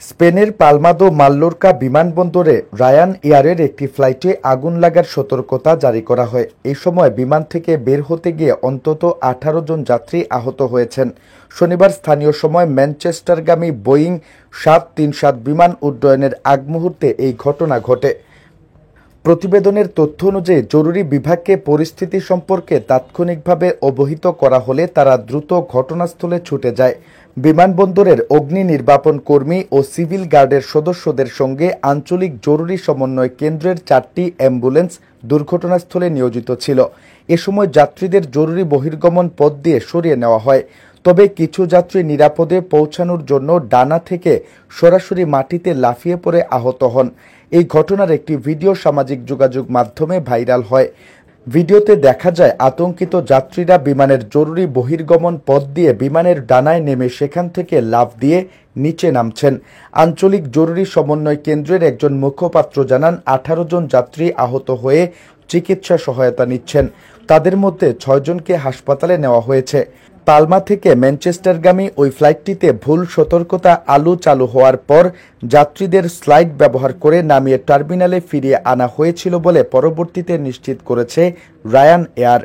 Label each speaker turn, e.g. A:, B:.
A: স্পেনের পালমা দো মাল্লোরকা বিমানবন্দরে রায়ান এয়ারের একটি ফ্লাইটে আগুন লাগার সতর্কতা জারি করা হয়। এই সময় বিমান থেকে বের হতে গিয়ে অন্তত ১৮ জন যাত্রী আহত হয়েছেন। শনিবার স্থানীয় সময় ম্যানচেস্টারগামী বোয়িং ৭৩৭ বিমান উড্ডয়নের আগ মুহূর্তে এই ঘটনা ঘটে। প্রতিবেদনের তথ্য অনুযায়ী জরুরি বিভাগকে পরিস্থিতি সম্পর্কে তাৎক্ষণিকভাবে অবহিত করা হলে তারা দ্রুত ঘটনাস্থলে ছুটে যায়। বিমানবন্দরের অগ্নি নির্বাপন কর্মী ও সিভিল গার্ডের সদস্যদের সঙ্গে আঞ্চলিক জরুরি সমন্বয় কেন্দ্রের ৪টি অ্যাম্বুলেন্স দুর্ঘটনাস্থলে নিয়োজিত ছিল। এ সময় যাত্রীদের জরুরি বহির্গমন পথ দিয়ে সরিয়ে নেওয়া হয়। তবে কিছু যাত্রী নিরাপদে পৌঁছানোর জন্য ডানা থেকে সরাসরি মাটিতে লাফিয়ে পড়ে আহত হন। এই ঘটনার একটি ভিডিও সামাজিক যোগাযোগ মাধ্যমে ভাইরাল হয়। ভিডিওতে দেখা যায় আতঙ্কিত যাত্রীরা বিমানের জরুরি বহির্গমন পথ দিয়ে বিমানের ডানায় নেমে সেখান থেকে লাফ দিয়ে নিচে নামছেন। আঞ্চলিক জরুরি সমন্বয় কেন্দ্রের একজন মুখপাত্র জানান, ১৮ জন যাত্রী আহত হয়ে চিকিৎসা সহায়তা নিচ্ছেন। তাদের মধ্যে ৬ জনকে হাসপাতালে নেওয়া হয়েছে। পালমা থেকে ম্যানচেস্টারগামী ওই ফ্লাইটটিতে ভুল সতর্কতা আলো চালু হওয়ার পর যাত্রীদের স্লাইড ব্যবহার করে নামিয়ে টার্মিনালে ফিরিয়ে আনা হয়েছিল বলে পরবর্তীতে নিশ্চিত করেছে রায়ান এয়ার।